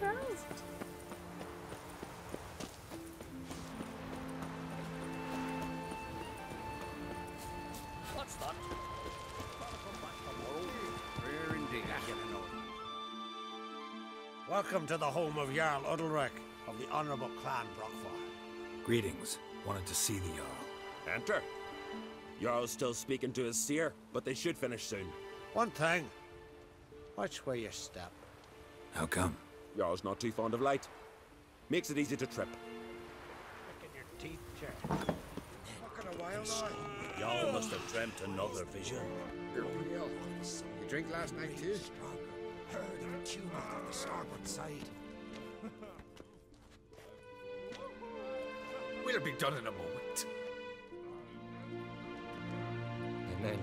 Charles. What's that? Gotta come back tomorrow. Rare indeed, you know. Welcome to the home of Jarl Udalryk of the Honourable Clan Brockford. Greetings. Wanted to see the Jarl. Enter. Jarl's still speaking to his seer, but they should finish soon. One thing. Watch where you step. How come? Jarl's not too fond of light. Makes it easy to trip. Look at your teeth, Chair. Fucking a while now. Y'all must have dreamt another vision. You're real. You drink last night too? Heard of a tumult on the starboard side. We'll be done in a moment. And then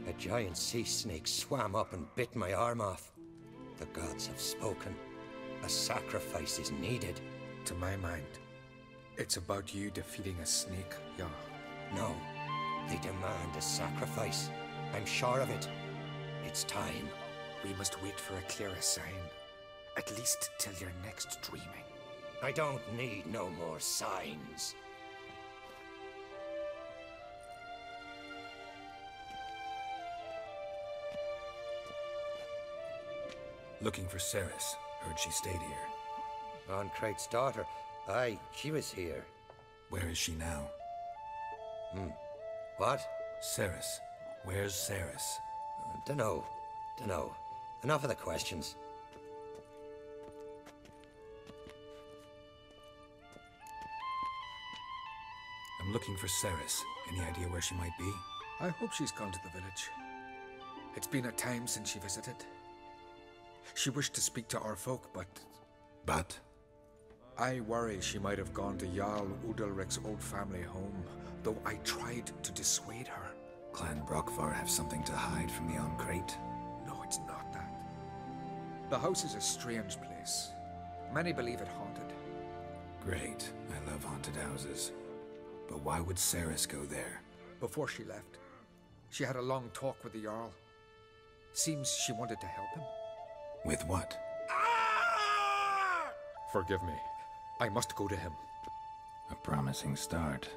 a giant sea snake swam up and bit my arm off. The gods have spoken. A sacrifice is needed. To my mind, it's about you defeating a snake, Jarl. No, they demand a sacrifice. I'm sure of it. It's time. We must wait for a clearer sign. At least till your next dreaming. I don't need no more signs. Looking for Cerys. Heard she stayed here. On Crach's daughter. Aye, she was here. Where is she now? What? Cerys. Where's Cerys? Dunno. Enough of the questions. I'm looking for Cerys. Any idea where she might be? I hope she's gone to the village. It's been a time since she visited. She wished to speak to our folk, but... But? I worry she might have gone to Jarl Udalryk's old family home, though I tried to dissuade her. Clan Brockford have something to hide from the Crach? No, it's not that. The house is a strange place. Many believe it haunted. Great. I love haunted houses. But why would Cerys go there? Before she left, she had a long talk with the Jarl. Seems she wanted to help him. With what? Forgive me. I must go to him. A promising start.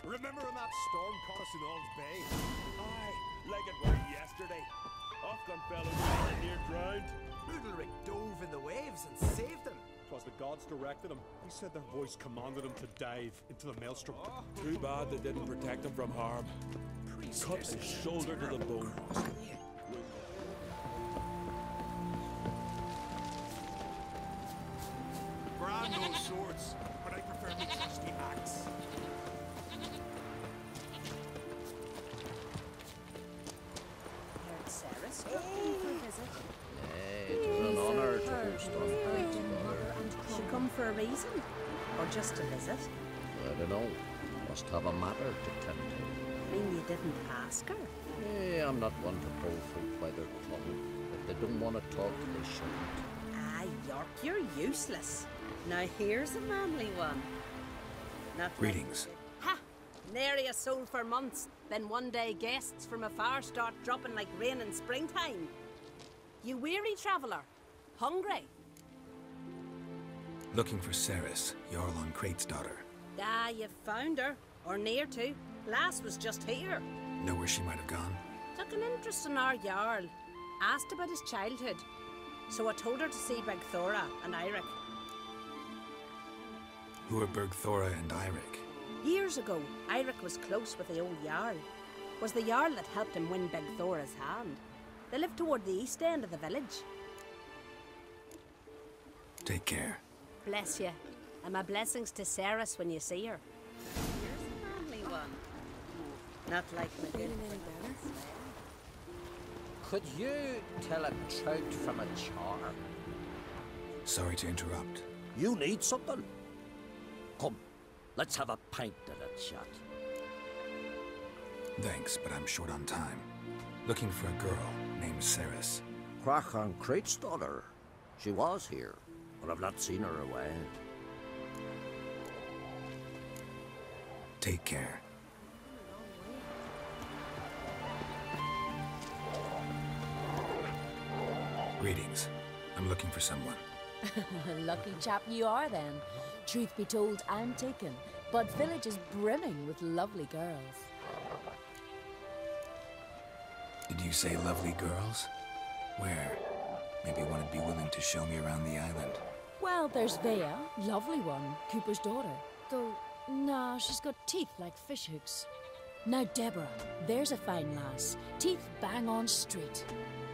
Remember when that storm caught us in Old's Bay? Aye, like it were yesterday. Off gone fellows near drowned. Udalryk dove in the waves and saved them. 'Twas the gods directed him. He said their voice commanded him to dive into the maelstrom. Too bad they didn't protect him from harm. Cut his shoulder to the bone. Grand those swords, but I prefer my trusty axe. Heard Cerys dropped in for a visit. It was an honour to do stuff. She come for a reason? Or just to visit? I don't know. Must have a matter to tend to. I mean, you didn't ask her? I'm not one to pull folk by their tongue. If they don't want to talk, they shouldn't. Ah, York, you're useless. Now here's a manly one. Not Greetings. Ha! Nary a soul for months. Then one day guests from afar start dropping like rain in springtime. You weary traveller? Hungry? Looking for Cerys, Jarl Crach's daughter. Ah, you've found her. Or near to. Lass was just here. Know where she might have gone? Took an interest in our Jarl. Asked about his childhood. So I told her to see Bergthora and Eirik. Who are Bergthora and Eirik? Years ago, Eirik was close with the old Jarl. Was the Jarl that helped him win Bergthora's hand. They live toward the east end of the village. Take care. Bless you. And my blessings to Cerys when you see her. Here's a manly one. Not like my good friend. Could you tell a trout from a char? Sorry to interrupt. You need something? Come, let's have a pint and a chat. Thanks, but I'm short on time. Looking for a girl named Cerys. Crach and Crach's daughter. She was here, but I've not seen her away. Take care. Greetings. I'm looking for someone. Lucky chap you are then. Truth be told, I'm taken, but village is brimming with lovely girls. Did you say lovely girls? Where? Maybe one would be willing to show me around the island. Well, there's Vea, lovely one, Cooper's daughter. Though, nah, she's got teeth like fishhooks. Now Deborah, there's a fine lass, teeth bang on straight.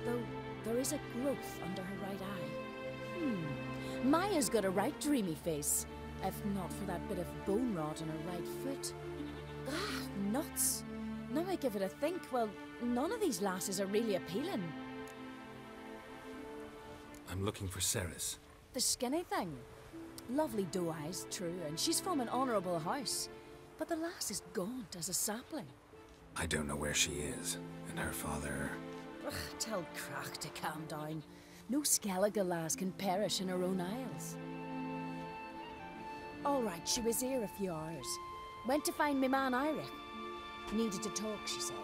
Though, there is a growth under her right eye. Maya's got a right dreamy face, if not for that bit of bone rot on her right foot. Ah, nuts. Now I give it a think, well, none of these lasses are really appealing. I'm looking for Cerys. The skinny thing. Lovely doe eyes, true, and she's from an honourable house. But the lass is gaunt as a sapling. I don't know where she is, and her father... Ugh, tell Crach to calm down. No Skellige lass can perish in her own isles. All right, she was here a few hours. Went to find me man Iric. Needed to talk, she said.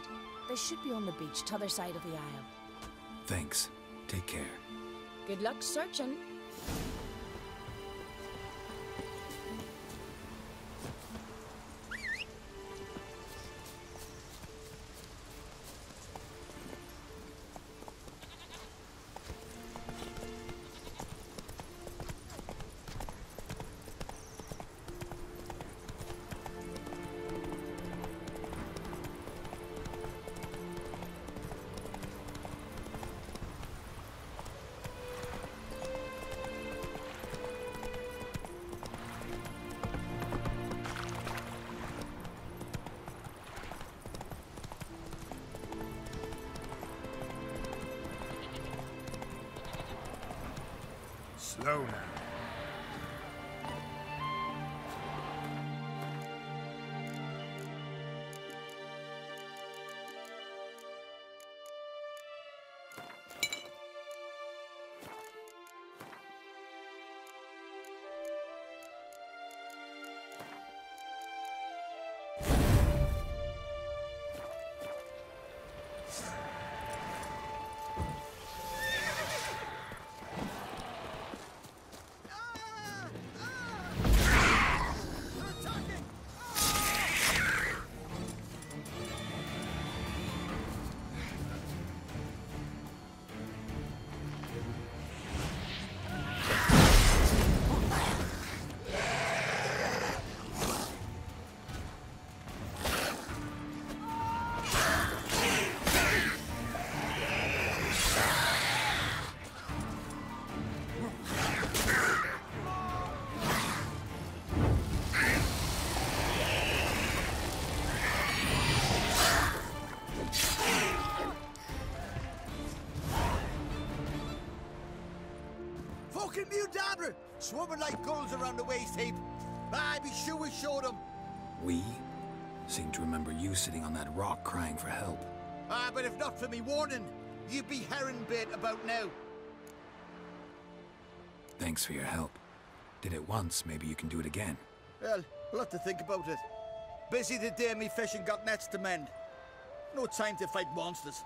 They should be on the beach, t'other side of the isle. Thanks. Take care. Good luck searching. Slow now. Fucking mute dabber! Swimming like gulls around the waist heap. I'd be sure we showed them. We? Seem to remember you sitting on that rock crying for help. But if not for me warning, you'd be herring bait about now. Thanks for your help. Did it once, maybe you can do it again. Well, we'll have to think about it. Busy today, me fishing got nets to mend. No time to fight monsters.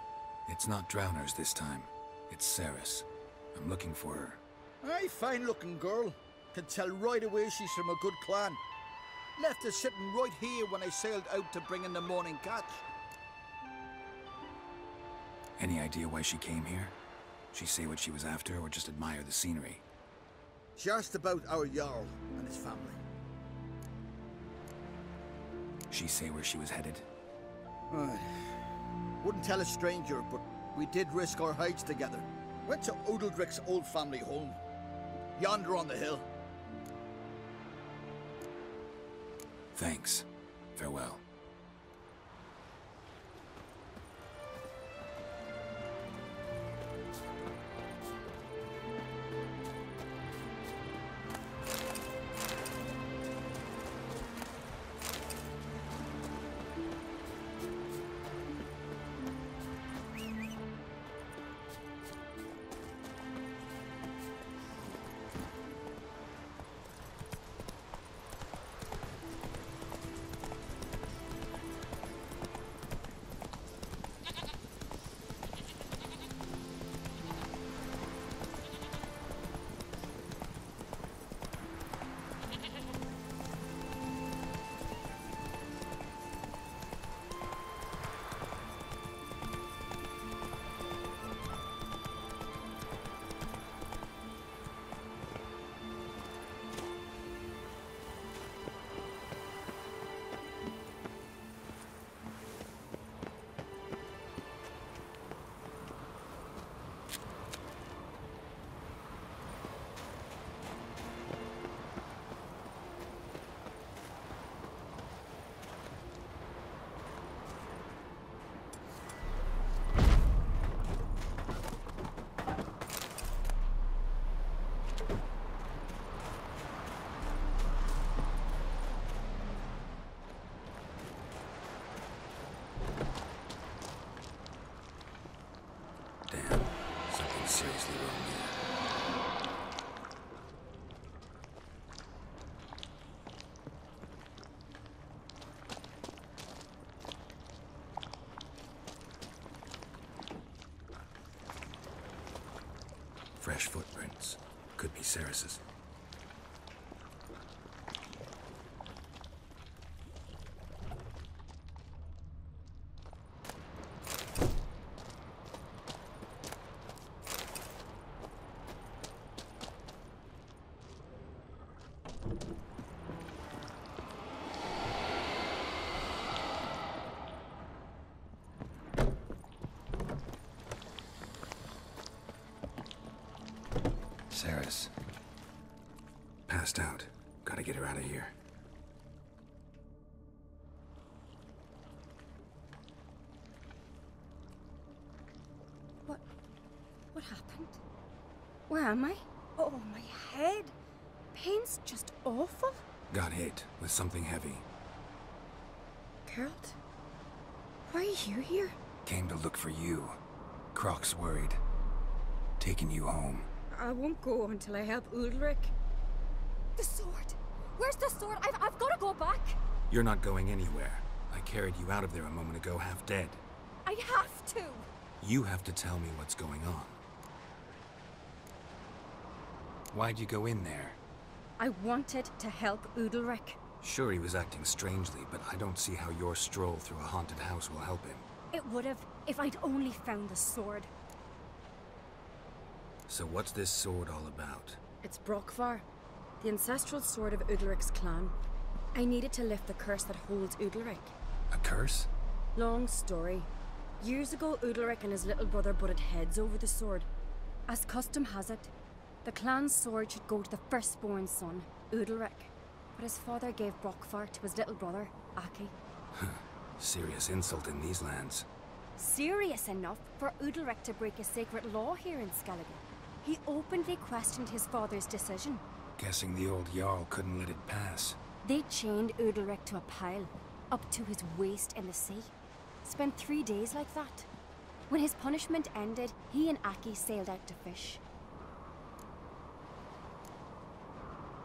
It's not drowners this time. It's Cerys. I'm looking for her. Aye, fine-looking girl. Can tell right away she's from a good clan. Left her sitting right here when I sailed out to bring in the morning catch. Any idea why she came here? She say what she was after, or just admire the scenery? She asked about our Jarl and his family. She say where she was headed? Wouldn't tell a stranger, but we did risk our hides together. Went to Udalryk's old family home. Yonder on the hill. Thanks. Farewell. Fresh footprints. Could be Cerys's. Cerys. Passed out. Gotta get her out of here. What happened? Where am I? Oh, my head. Pain's just awful. Got hit with something heavy. Geralt? Why are you here? Came to look for you. Crach's worried. Taking you home. I won't go until I help Udalryk. The sword! Where's the sword? I've got to go back! You're not going anywhere. I carried you out of there a moment ago, half dead. I have to! You have to tell me what's going on. Why'd you go in there? I wanted to help Udalryk. Sure, he was acting strangely, but I don't see how your stroll through a haunted house will help him. It would have, if I'd only found the sword. So what's this sword all about? It's Brokvar, the ancestral sword of Udalryk's clan. I needed to lift the curse that holds Udalryk. A curse? Long story. Years ago, Udalryk and his little brother butted heads over the sword. As custom has it, the clan's sword should go to the firstborn son, Udalryk. But his father gave Brokvar to his little brother, Aki. Serious insult in these lands. Serious enough for Udalryk to break a sacred law here in Skellige. He openly questioned his father's decision. Guessing the old Jarl couldn't let it pass. They chained Udalryk to a pile, up to his waist in the sea. Spent 3 days like that. When his punishment ended, he and Aki sailed out to fish.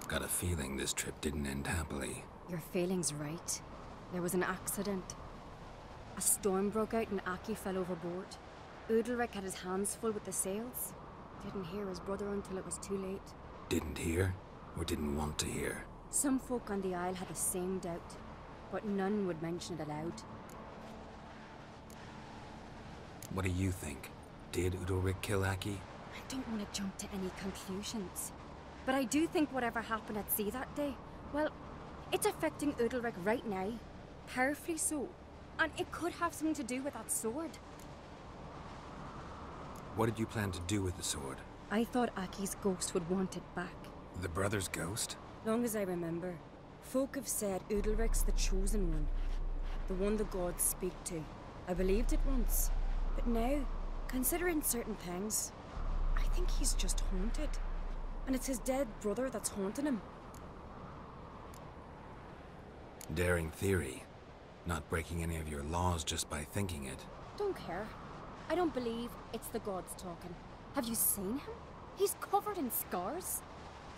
Got a feeling this trip didn't end happily. Your feeling's right. There was an accident. A storm broke out and Aki fell overboard. Udalryk had his hands full with the sails. Didn't hear his brother until it was too late. Didn't hear? Or didn't want to hear? Some folk on the Isle had the same doubt, but none would mention it aloud. What do you think? Did Udalryk kill Aki? I don't want to jump to any conclusions. But I do think whatever happened at sea that day, well, it's affecting Udalryk right now. Powerfully so. And it could have something to do with that sword. What did you plan to do with the sword? I thought Aki's ghost would want it back. The brother's ghost? Long as I remember, folk have said Udalryk's the chosen one. The one the gods speak to. I believed it once. But now, considering certain things, I think he's just haunted. And it's his dead brother that's haunting him. Daring theory. Not breaking any of your laws just by thinking it. Don't care. I don't believe it's the gods talking. Have you seen him? He's covered in scars.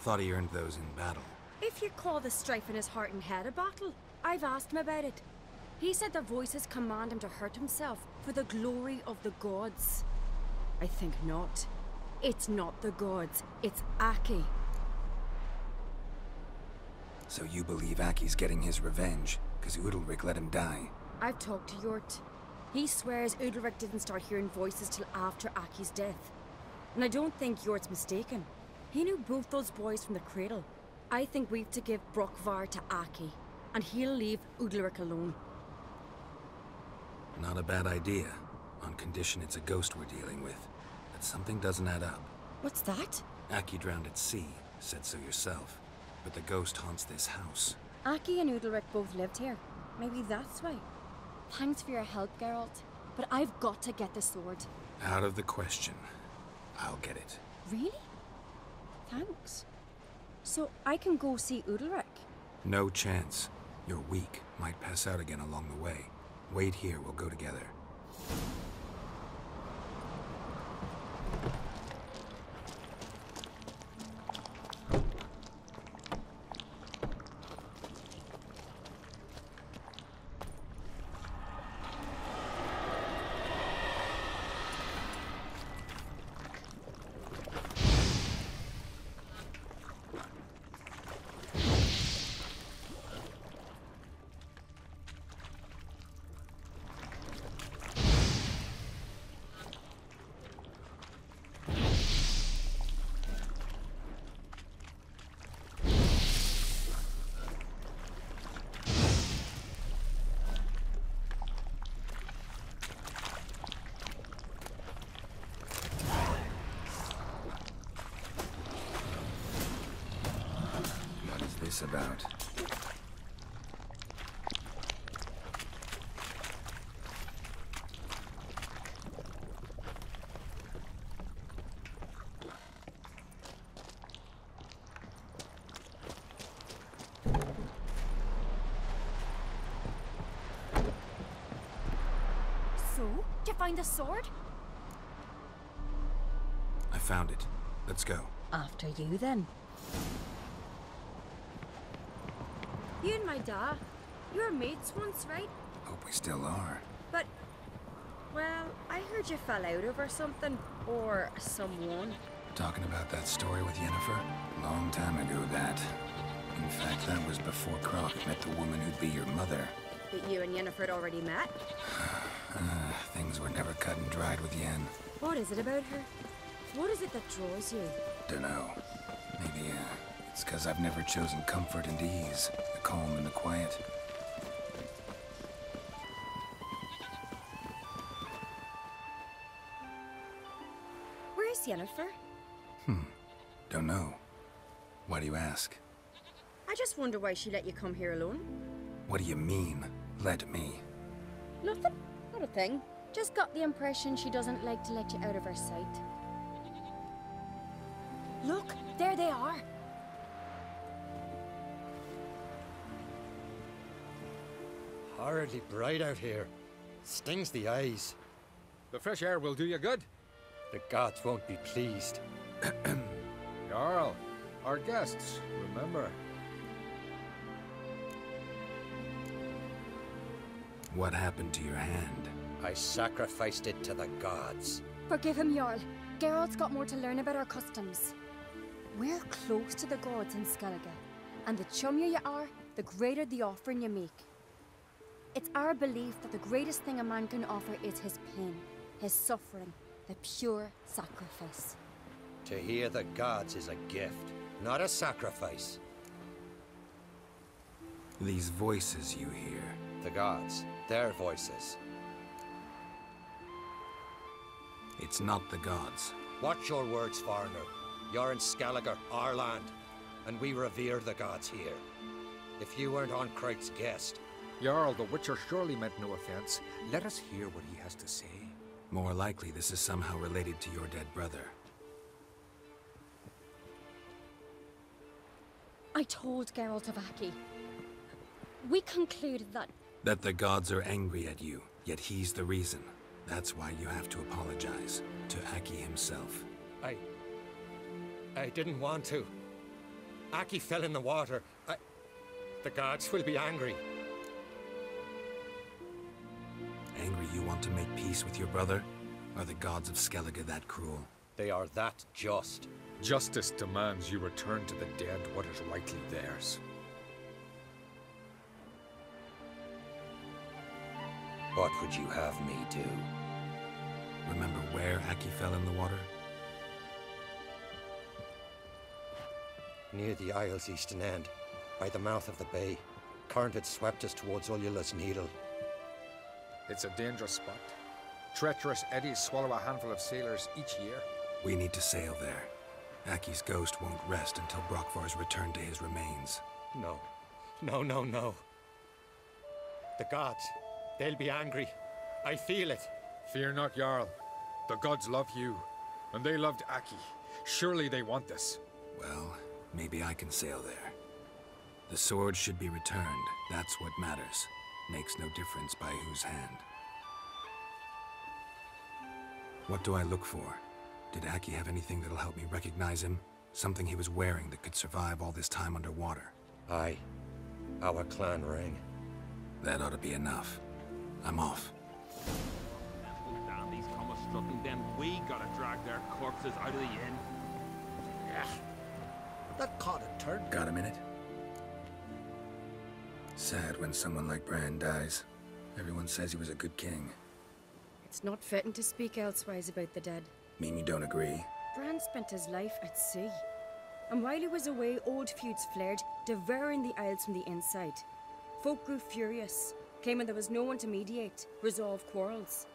Thought he earned those in battle. If you call the strife in his heart and head a battle, I've asked him about it. He said their voices command him to hurt himself for the glory of the gods. I think not. It's not the gods, it's Aki. So you believe Aki's getting his revenge, because Udalryk let him die? I've talked to Yort. He swears Udalryk didn't start hearing voices till after Aki's death. And I don't think Yort's mistaken. He knew both those boys from the cradle. I think we've to give Brokvar to Aki, and he'll leave Udalryk alone. Not a bad idea, on condition it's a ghost we're dealing with. But something doesn't add up. What's that? Aki drowned at sea, said so yourself. But the ghost haunts this house. Aki and Udalryk both lived here. Maybe that's why. Thanks for your help, Geralt. But I've got to get the sword. Out of the question. I'll get it. Really? Thanks. So I can go see Udalryk? No chance. You're weak. Might pass out again along the way. Wait here, we'll go together. this about? So, did you find the sword? I found it. Let's go. After you, then. You and my dad, you were mates once, right? Hope we still are. But, well, I heard you fell out over something, or someone. Talking about that story with Yennefer? Long time ago, that. In fact, that was before Crach met the woman who'd be your mother. But you and Yennefer had already met? Things were never cut and dried with Yen. What is it about her? What is it that draws you? Dunno. Maybe, it's because I've never chosen comfort and ease, the calm and the quiet. Where's Yennefer? Don't know. Why do you ask? I just wonder why she let you come here alone. What do you mean, let me? Nothing. Not a thing. Just got the impression she doesn't like to let you out of her sight. Look, there they are. Horridly bright out here. Stings the eyes. The fresh air will do you good. The gods won't be pleased. Jarl, our guests, remember. What happened to your hand? I sacrificed it to the gods. Forgive him, Jarl. Geralt's got more to learn about our customs. We're close to the gods in Skellige, and the chummier you are, the greater the offering you make. It's our belief that the greatest thing a man can offer is his pain, his suffering, the pure sacrifice. To hear the gods is a gift, not a sacrifice. These voices you hear. The gods, their voices. It's not the gods. Watch your words, foreigner. You're in Skellige, our land, and we revere the gods here. If you weren't on Crach's guest... Jarl, the Witcher surely meant no offense. Let us hear what he has to say. More likely this is somehow related to your dead brother. I told Geralt of Aki. We concluded that... That the gods are angry at you, yet he's the reason. That's why you have to apologize to Aki himself. I didn't want to. Aki fell in the water. The gods will be angry. Angry you want to make peace with your brother? Are the gods of Skellige that cruel? They are that just. Justice demands you return to the dead what is rightly theirs. What would you have me do? Remember where Aki fell in the water? Near the Isle's eastern end, by the mouth of the bay. Current had swept us towards Ullula's Needle. It's a dangerous spot. Treacherous eddies swallow a handful of sailors each year. We need to sail there. Aki's ghost won't rest until Brokvar's returned to his remains. No. No. The gods, they'll be angry. I feel it. Fear not, Jarl. The gods love you, and they loved Aki. Surely they want this. Well, maybe I can sail there. The sword should be returned. That's what matters. Makes no difference by whose hand. What do I look for? Did Aki have anything that'll help me recognize him? Something he was wearing that could survive all this time underwater? Aye. Our clan ring. That ought to be enough. I'm off. Dandies come a strutting, then we gotta drag their corpses out of the inn. Yeah. That caught a turn. Got a minute? Sad when someone like Bran dies. Everyone says he was a good king. It's not fitting to speak elsewise about the dead. Mean you don't agree? Bran spent his life at sea. And while he was away, old feuds flared, devouring the Isles from the inside. Folk grew furious, claiming there was no one to mediate, resolve quarrels.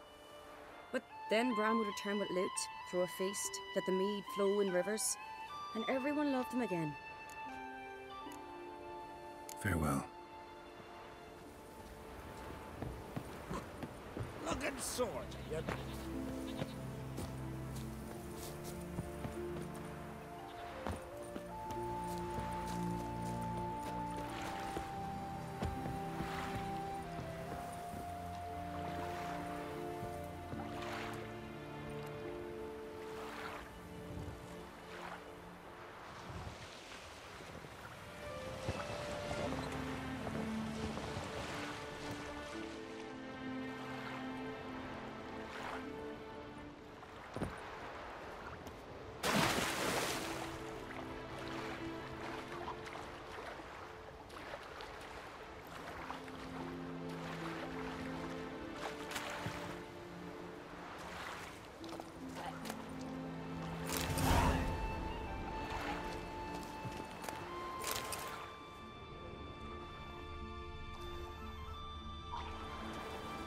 But then Bran would return with loot, throw a feast, let the mead flow in rivers, and everyone loved him again. Farewell. Looking sword, are you?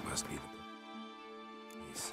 Must be the... Yes.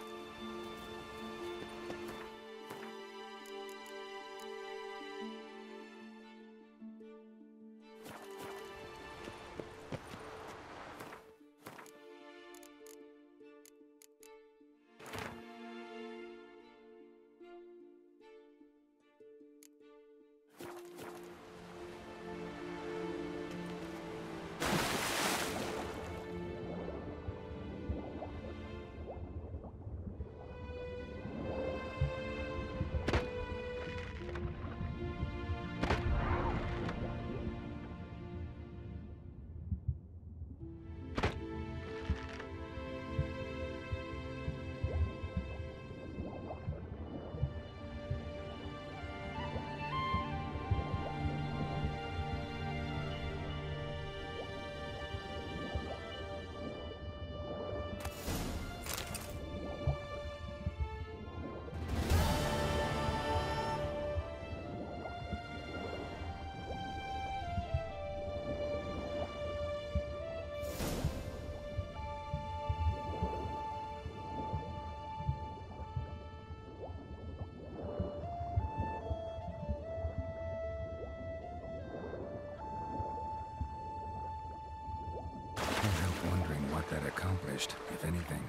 What that accomplished, if anything.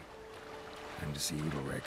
And to see Udalryk.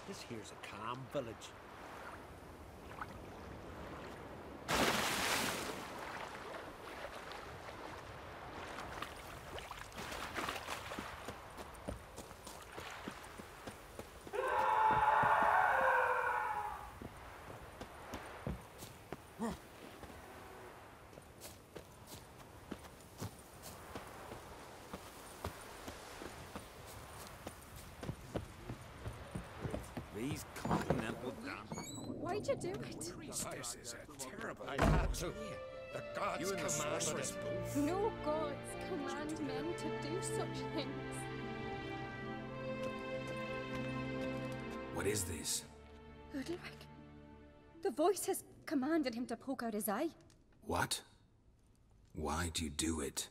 This here's a calm village. These continental Why'd you do it? This is a terrible... I had to. The gods You and the commanded sorceress it. both. No gods command men to do such things. What is this? Udalryk. The voice has commanded him to poke out his eye. What? Why'd you do it?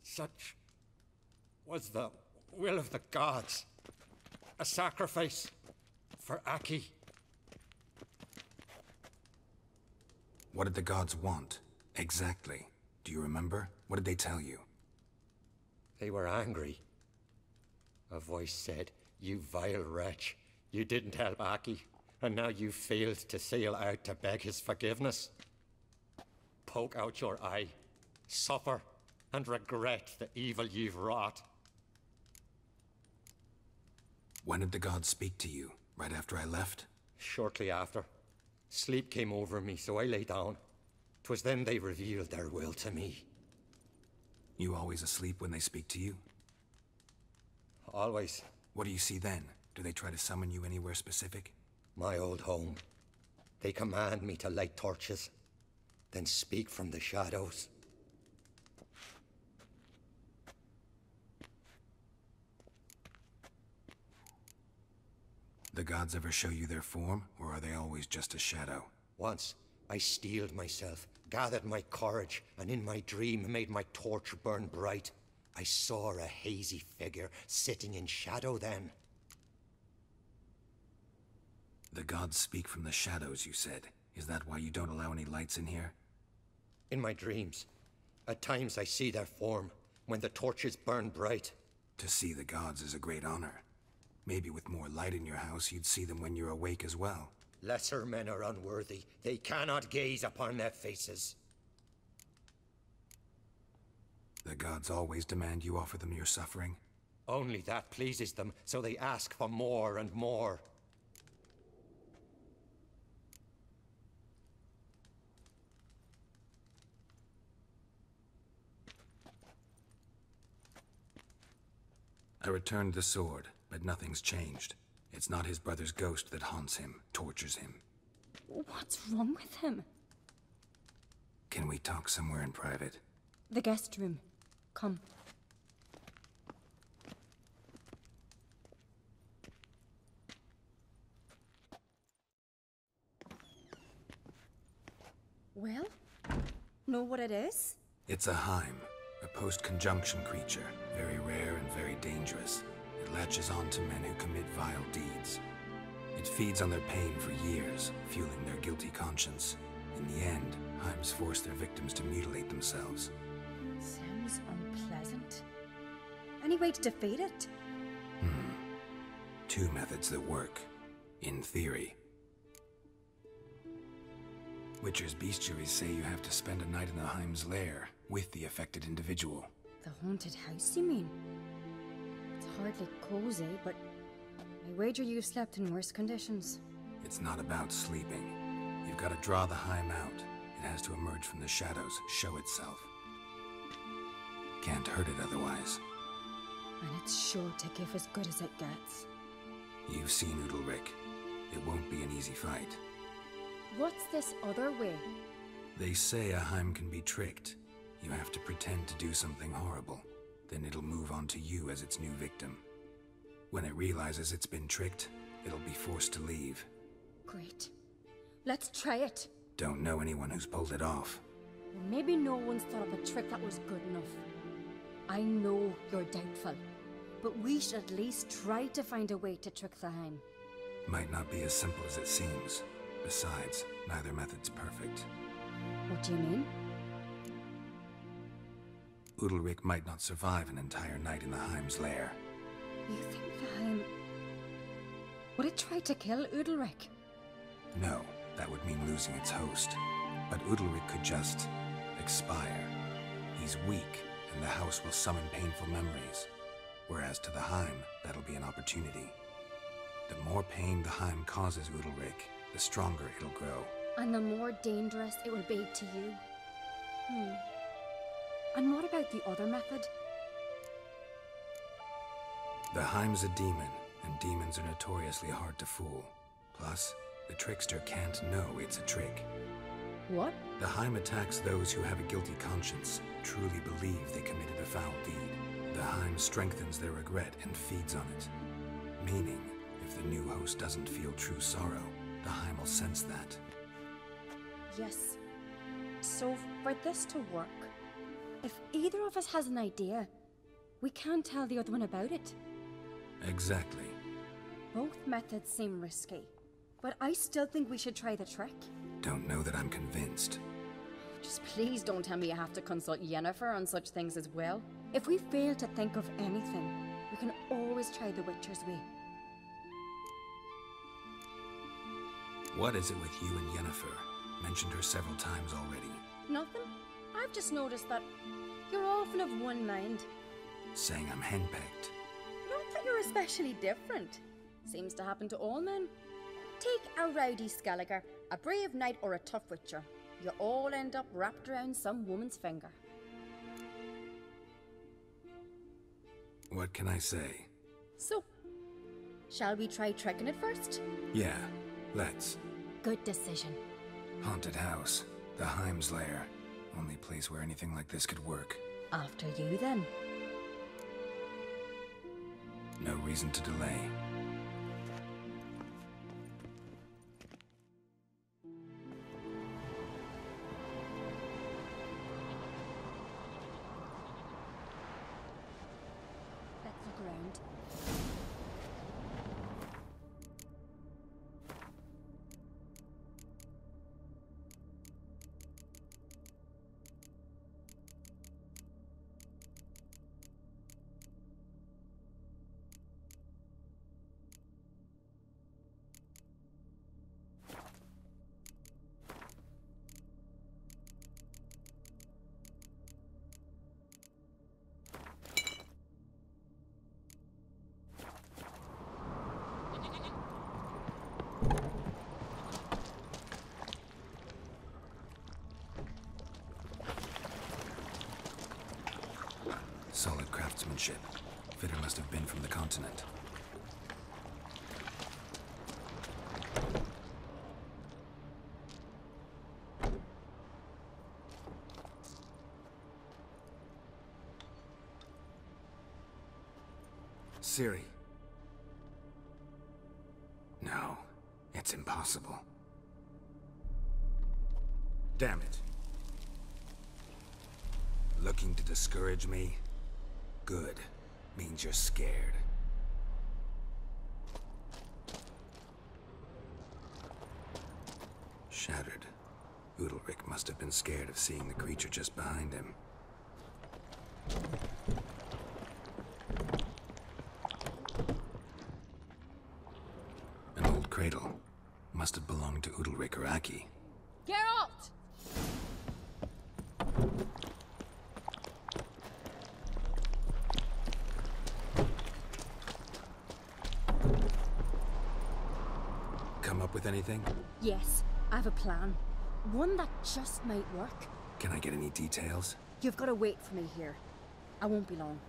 Such was the will of the gods. A sacrifice for Aki. What did the gods want? Exactly. Do you remember? What did they tell you? They were angry. A voice said, "You vile wretch. You didn't help Aki, and now you failed to sail out to beg his forgiveness. Poke out your eye, suffer, and regret the evil you've wrought." When did the gods speak to you? Right after I left? Shortly after. Sleep came over me, so I lay down. 'Twas then they revealed their will to me. You always asleep when they speak to you? Always. What do you see then? Do they try to summon you anywhere specific? My old home. They command me to light torches, then speak from the shadows. The gods ever show you their form, or are they always just a shadow? Once, I steeled myself, gathered my courage, and in my dream made my torch burn bright. I saw a hazy figure sitting in shadow then. The gods speak from the shadows, you said. Is that why you don't allow any lights in here? In my dreams. At times I see their form, when the torches burn bright. To see the gods is a great honor. Maybe with more light in your house, you'd see them when you're awake as well. Lesser men are unworthy. They cannot gaze upon their faces. The gods always demand you offer them your suffering? Only that pleases them, so they ask for more and more. I returned the sword, but nothing's changed. It's not his brother's ghost that haunts him, tortures him. What's wrong with him? Can we talk somewhere in private? The guest room. Come. Well, know what it is? It's a Heim, a post-conjunction creature, very rare and very dangerous. It latches on to men who commit vile deeds. It feeds on their pain for years, fueling their guilty conscience. In the end, Heims force their victims to mutilate themselves. Sounds unpleasant. Any way to defeat it? Two methods that work, in theory. Witcher's bestiaries say you have to spend a night in the Heim's lair with the affected individual. The haunted house, you mean? It's hardly cozy, but I wager you've slept in worse conditions. It's not about sleeping. You've got to draw the Heim out. It has to emerge from the shadows, show itself. Can't hurt it otherwise. And it's sure to give as good as it gets. You've seen Udalryk. It won't be an easy fight. What's this other way? They say a Heim can be tricked. You have to pretend to do something horrible. Then it'll move on to you as its new victim. When it realizes it's been tricked, it'll be forced to leave. Great. Let's try it. Don't know anyone who's pulled it off. Maybe no one's thought of a trick that was good enough. I know you're doubtful, but we should at least try to find a way to trick the Heim. Might not be as simple as it seems. Besides, neither method's perfect. What do you mean? Udalryk might not survive an entire night in the Heim's lair. You think the Heim... Would it try to kill Udalryk? No, that would mean losing its host. But Udalryk could just... expire. He's weak, and the house will summon painful memories. Whereas to the Heim, that'll be an opportunity. The more pain the Heim causes Udalryk, the stronger it'll grow. And the more dangerous it will be to you. And what about the other method? The Heim's a demon, and demons are notoriously hard to fool. Plus, the trickster can't know it's a trick. What? The Heim attacks those who have a guilty conscience, truly believe they committed a foul deed. The Heim strengthens their regret and feeds on it. Meaning, if the new host doesn't feel true sorrow, the Heim will sense that. Yes. So, for this to work, if either of us has an idea, we can't tell the other one about it. Exactly. Both methods seem risky, but I still think we should try the trick. Don't know that I'm convinced. Just please don't tell me you have to consult Yennefer on such things as well. If we fail to think of anything, we can always try the Witcher's way. What is it with you and Yennefer? Mentioned her several times already. Nothing. I've just noticed that you're often of one mind. Saying I'm henpecked. Not that you're especially different. Seems to happen to all men. Take a rowdy Skellige, a brave knight or a tough witcher. you all end up wrapped around some woman's finger. What can I say? So, shall we try tricking it first? Yeah, let's. Good decision. Haunted house. The Heim's lair. Only place where anything like this could work. After you, then. No reason to delay. Let's look around. Solid craftsmanship. Fitter must have been from the continent. Cerys. No, it's impossible. Damn it. Looking to discourage me? Good. Means you're scared. Shattered. Udalryk must have been scared of seeing the creature just behind him. An old cradle. Must have belonged to Udalryk or Aki. Geralt! Come up with anything? Yes, I have a plan. One that just might work. Can I get any details? You've got to wait for me here. I won't be long.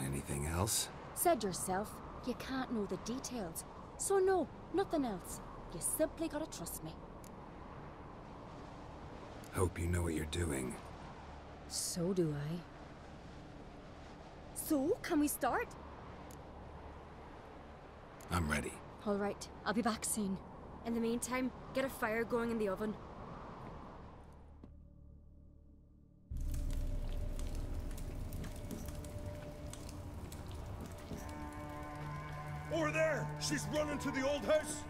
Anything else? Said yourself, you can't know the details. So no, nothing else. You simply gotta trust me. Hope you know what you're doing. So do I. So, can we start? I'm ready. All right, I'll be back soon. In the meantime, get a fire going in the oven. Over there! She's running to the old house!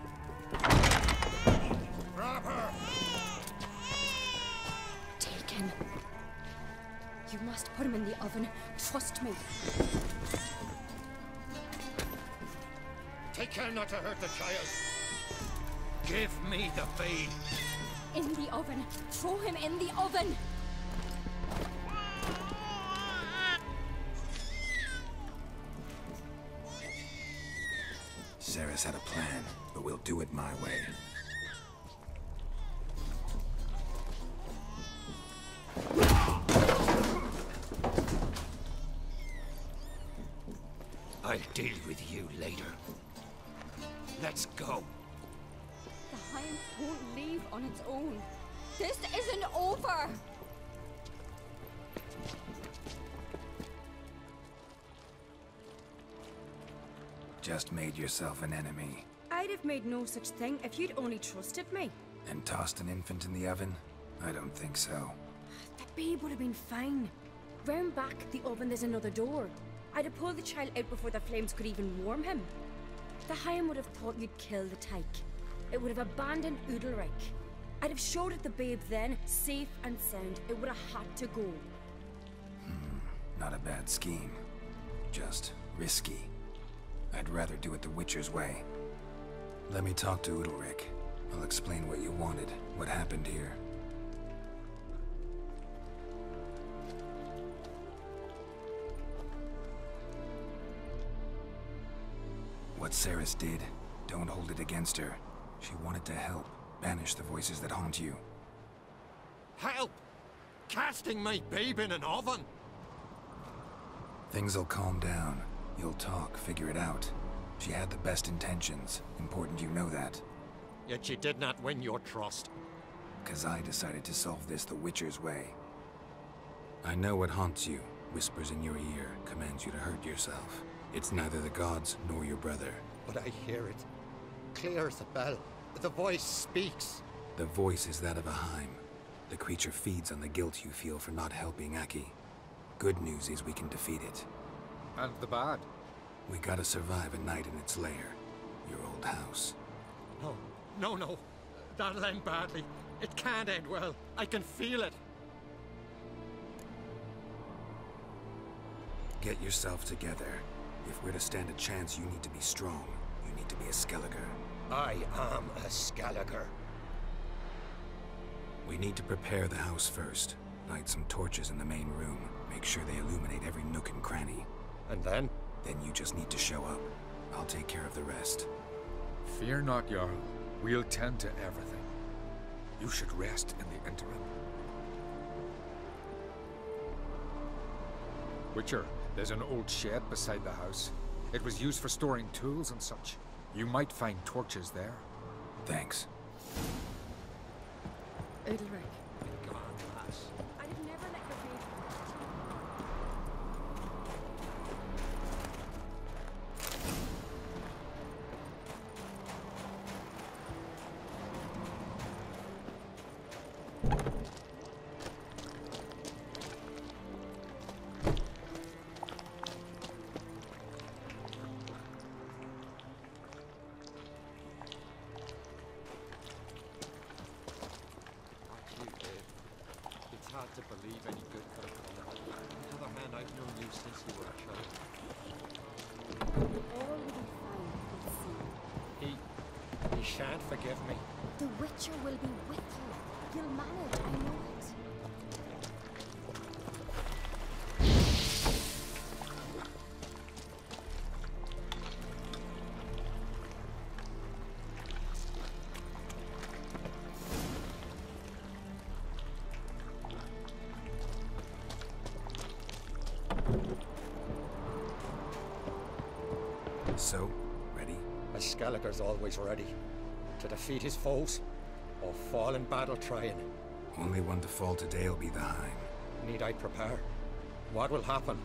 Grab her! Take him. You must put him in the oven. Trust me. Take care not to hurt the child. Give me the feed. In the oven. Throw him in the oven. Cerys had a plan, but we'll do it my way. I'll deal with you later. Let's go. The Hind won't leave on its own. This isn't over! Just made yourself an enemy. I'd have made no such thing if you'd only trusted me. And tossed an infant in the oven? I don't think so. The babe would have been fine. Round back the oven there's another door. I'd have pulled the child out before the flames could even warm him. The Hind would have thought you'd kill the tyke. It would have abandoned Udalryk. I'd have showed it the babe then, safe and sound. It would have had to go. Not a bad scheme. Just risky. I'd rather do it the Witcher's way. Let me talk to Udalryk. I'll explain what you wanted, what happened here. What Cerys did, don't hold it against her. She wanted to help, banish the voices that haunt you. Help! Casting my babe in an oven! Things'll calm down. You'll talk, figure it out. She had the best intentions. Important you know that. Yet she did not win your trust. 'Cause I decided to solve this the Witcher's way. I know what haunts you, whispers in your ear, commands you to hurt yourself. It's neither the gods nor your brother. But I hear it. Clear as a bell. The voice speaks. The voice is that of a Heim. The creature feeds on the guilt you feel for not helping Aki. Good news is we can defeat it. And the bad? We gotta survive a night in its lair. Your old house. No. That'll end badly. It can't end well. I can feel it. Get yourself together. If we're to stand a chance, you need to be strong. You need to be a Skellige. I am a Skellige. We need to prepare the house first. Light some torches in the main room. Make sure they illuminate every nook and cranny. And then? Then you just need to show up. I'll take care of the rest. Fear not, Jarl. We'll tend to everything. You should rest in the interim. Witcher, there's an old shed beside the house. It was used for storing tools and such. You might find torches there. Thanks. Udalryk. Come on, lass. I'd have never let her be. It's hard to believe any good could have come of it. On the other hand, I've known you since you were a child. All will be fine, we'll see. He shan't forgive me. The Witcher will be with you. You'll manage, I know it. So, ready? A Skellige's always ready. To defeat his foes, or fall in battle trying. Only one to fall today will be the Heim. Need I prepare? What will happen?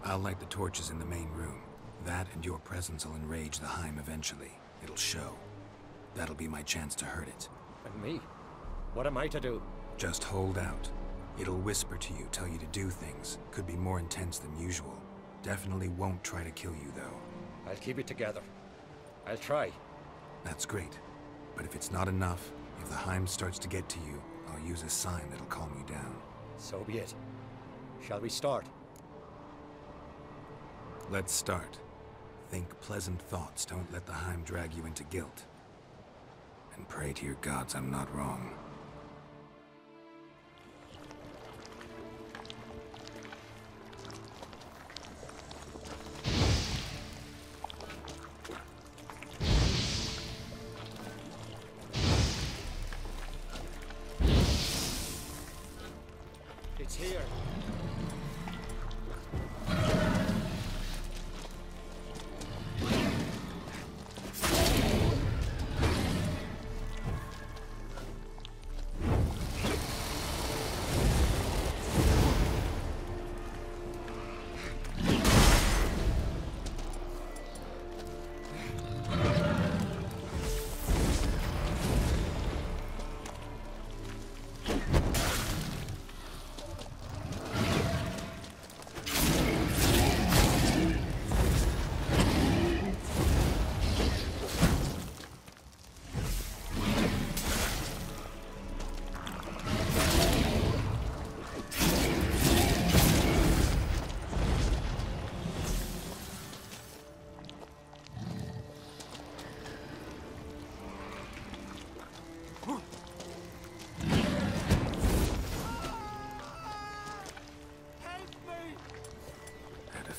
I'll light the torches in the main room. That and your presence will enrage the Heim eventually. It'll show. That'll be my chance to hurt it. And me? What am I to do? Just hold out. It'll whisper to you, tell you to do things. Could be more intense than usual. Definitely won't try to kill you, though. I'll keep it together. I'll try. That's great. But if it's not enough, if the Heim starts to get to you, I'll use a sign that'll calm you down. So be it. Shall we start? Let's start. Think pleasant thoughts. Don't let the Heim drag you into guilt. And pray to your gods I'm not wrong. It's here.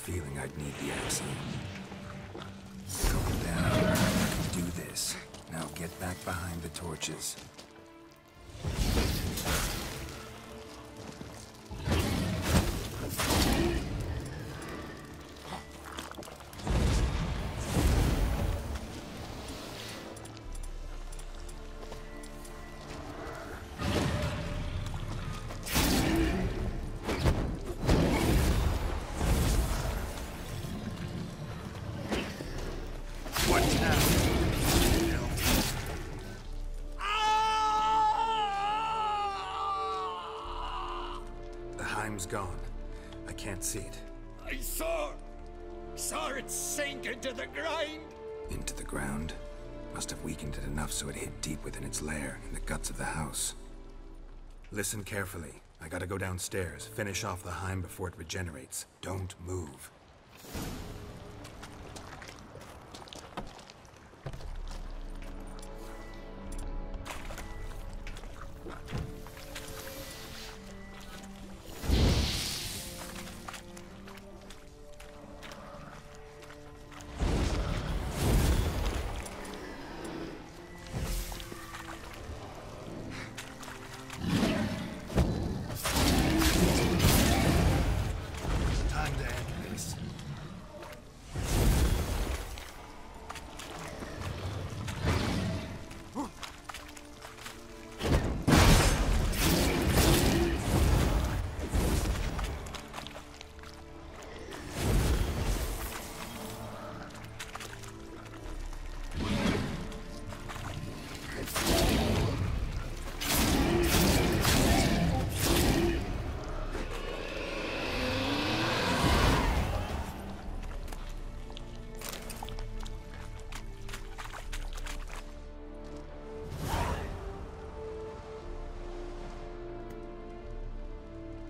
Feeling I'd need the axe. Calm down. You can do this. Now get back back behind the torches. Gone. I can't see it. I saw it sink into the ground. Into the ground? Must have weakened it enough so it hid deep within its lair, in the guts of the house. Listen carefully. I gotta go downstairs, finish off the Heim before it regenerates. Don't move.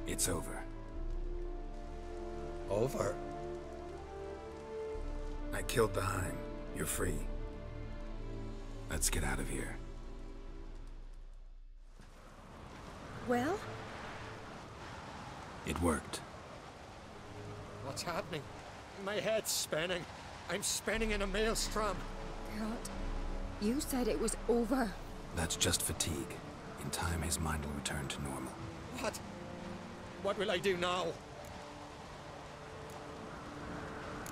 It's over. Over? I killed the Heim. You're free. Let's get out of here. Well? It worked. What's happening? My head's spinning. I'm spinning in a maelstrom. Geralt, you said it was over. That's just fatigue. In time, his mind will return to normal. What? What will I do now?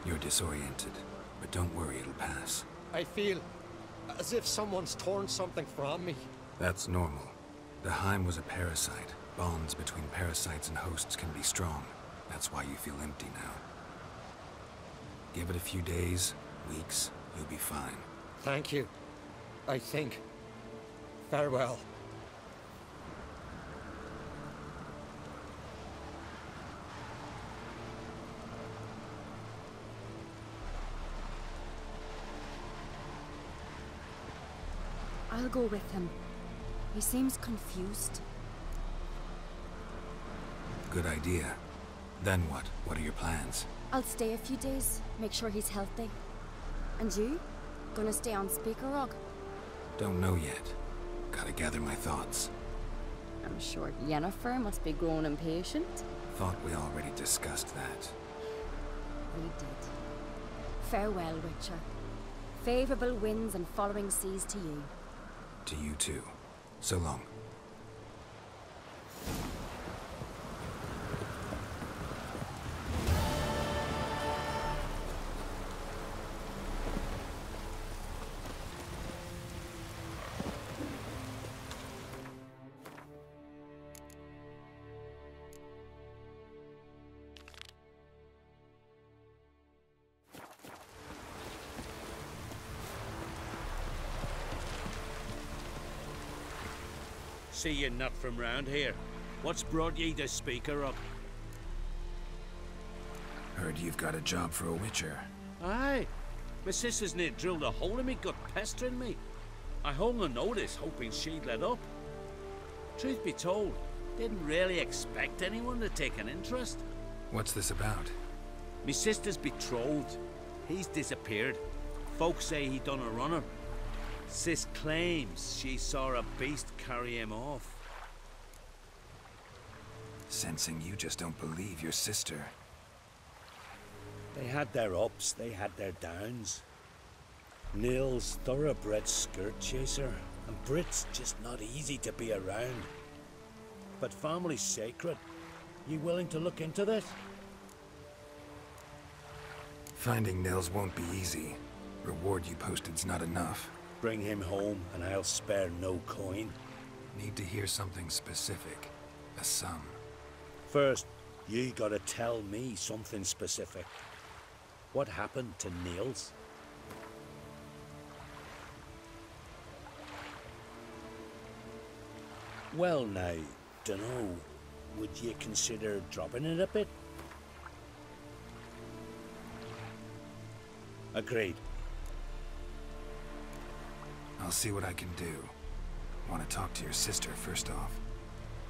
You're disoriented, but don't worry, it'll pass. I feel as if someone's torn something from me. That's normal. The Heim was a parasite. Bonds between parasites and hosts can be strong. That's why you feel empty now. Give it a few days, weeks, you'll be fine. Thank you. I think. Farewell. I'll go with him. He seems confused. Good idea. Then what? What are your plans? I'll stay a few days, make sure he's healthy. And you? Gonna stay on Spikeroog? Don't know yet. Gotta gather my thoughts. I'm sure Yennefer must be growing impatient. Thought we already discussed that. We did. Farewell, Witcher. Favorable winds and following seas to you. To you too. So long. See you not from round here. What's brought ye to Spikeroog? Heard you've got a job for a Witcher. Aye. My sister's near drilled a hole in me gut, pestering me. I hung a notice, hoping she'd let up. Truth be told, didn't really expect anyone to take an interest. What's this about? Me sister's betrothed. He's disappeared. Folks say he done a runner. Sis claims she saw a beast carry him off. Sensing you just don't believe your sister. They had their ups, they had their downs. Neil's thoroughbred skirt chaser, and Brit's just not easy to be around. But family's sacred. You willing to look into this? Finding Nils won't be easy. Reward you posted's not enough. Bring him home, and I'll spare no coin. Need to hear something specific. A sum. First, you gotta tell me something specific. What happened to Nils? Well now, dunno. Would you consider dropping it a bit? Agreed. I'll see what I can do. Want to talk to your sister first off.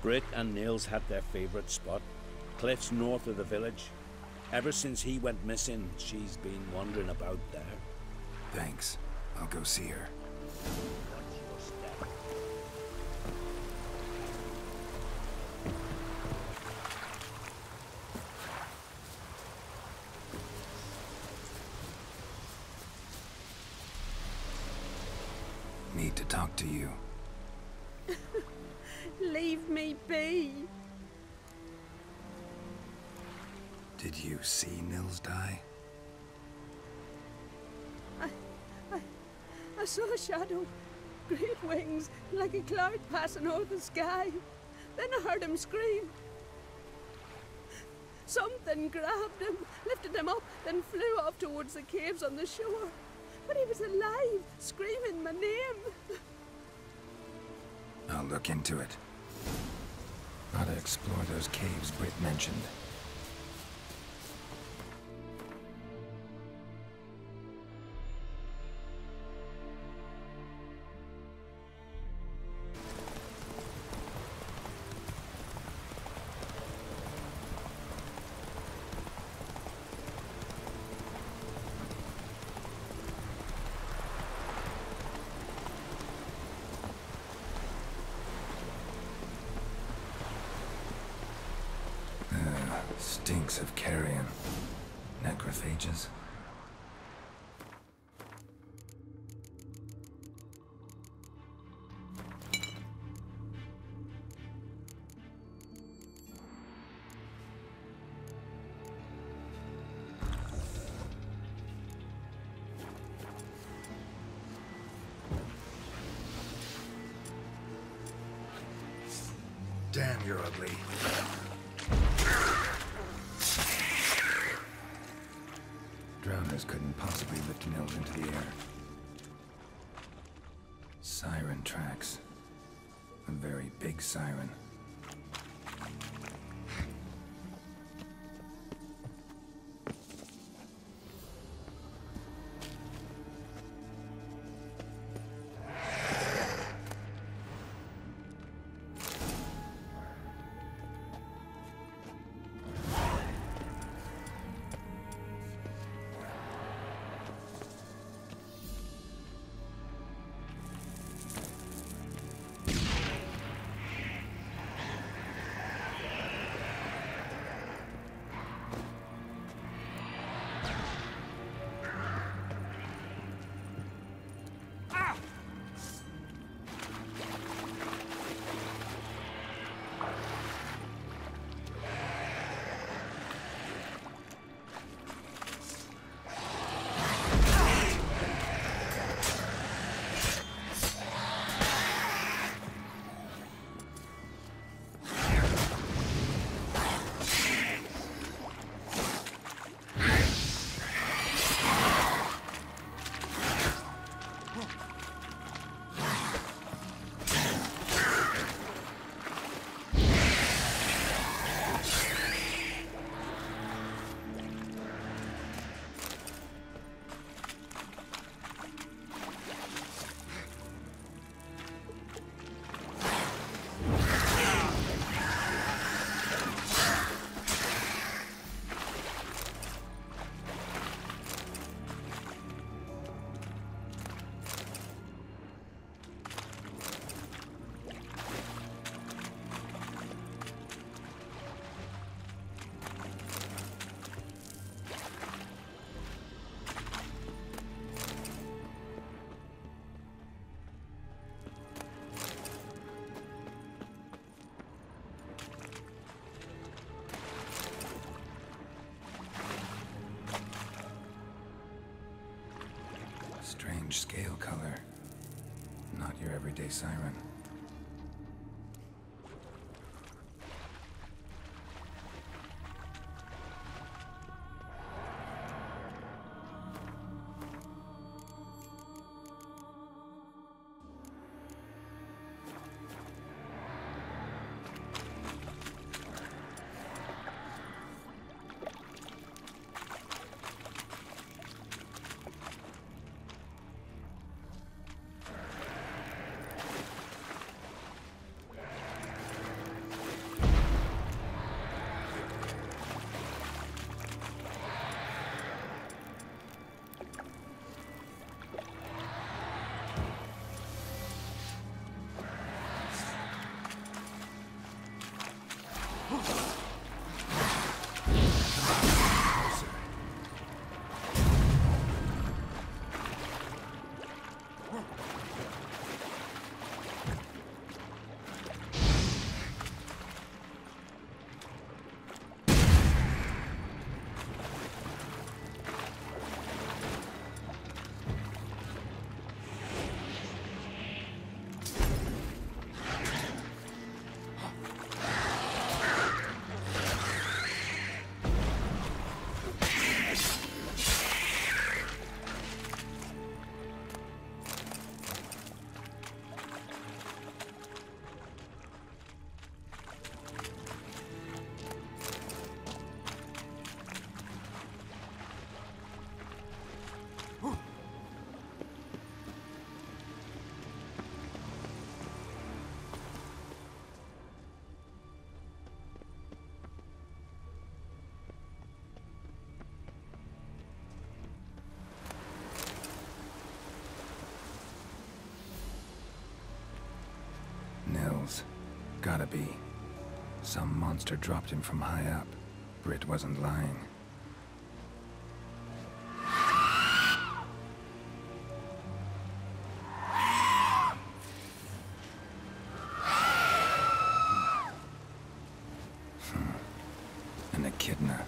Brit and Nils had their favorite spot. Cliffs north of the village. Ever since he went missing, she's been wandering about there. Thanks. I'll go see her. Need to talk to you. Leave me be. Did you see Nils die? I saw a shadow. Great wings, like a cloud passing over the sky. Then I heard him scream. Something grabbed him, lifted him up, then flew off towards the caves on the shore. But he was alive, screaming my name. I'll look into it. Gotta explore those caves Britt mentioned. Stinks of carrion. Necrophages. Damn, you're ugly. Drowners couldn't possibly lift Nils into the air. Siren tracks. A very big siren. strange scale color. Not your everyday siren. Gotta be. Some monster dropped him from high up. Britt wasn't lying. An echidna.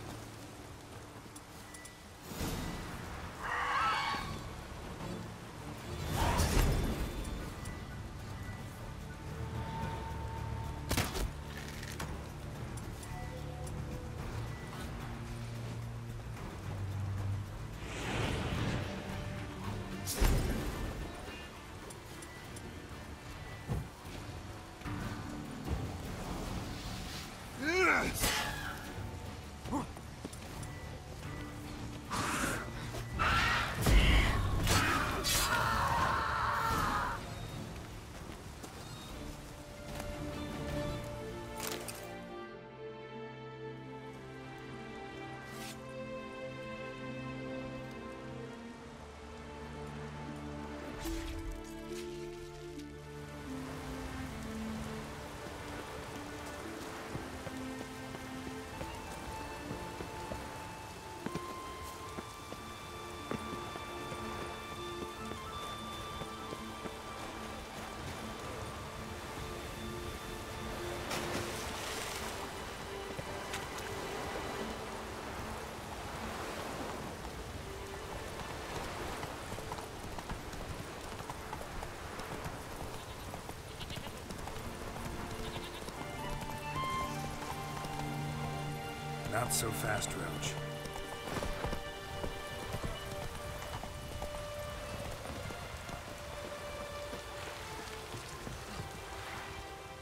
Not so fast, Roach.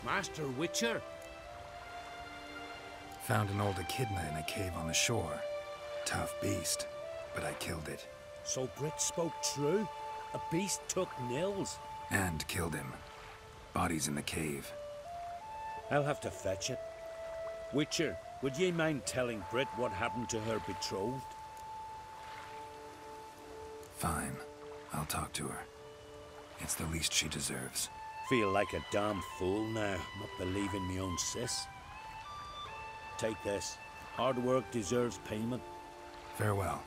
Master Witcher? Found an old echidna in a cave on the shore. Tough beast, but I killed it. So Britt spoke true? A beast took Nils? And killed him. Body's in the cave. I'll have to fetch it. Witcher, would ye mind telling Britt what happened to her betrothed? Fine. I'll talk to her. It's the least she deserves. Feel like a damn fool now, not believing me own sis. Take this. Hard work deserves payment. Farewell.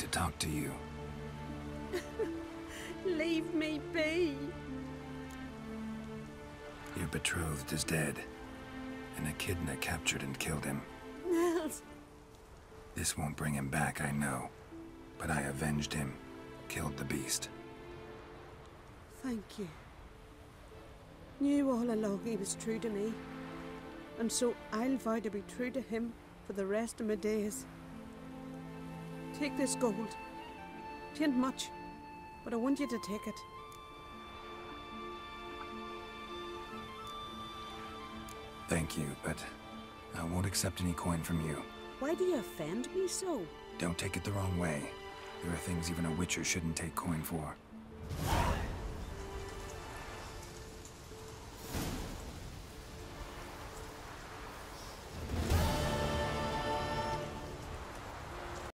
to talk to you. Leave me be. Your betrothed is dead, and Echidna captured and killed him. Nels. This won't bring him back, I know. But I avenged him, killed the beast. Thank you. Knew all along he was true to me. And so I'll vow to be true to him for the rest of my days. Take this gold. 'Tain't much, but I want you to take it. Thank you, but I won't accept any coin from you. Why do you offend me so? Don't take it the wrong way. There are things even a witcher shouldn't take coin for.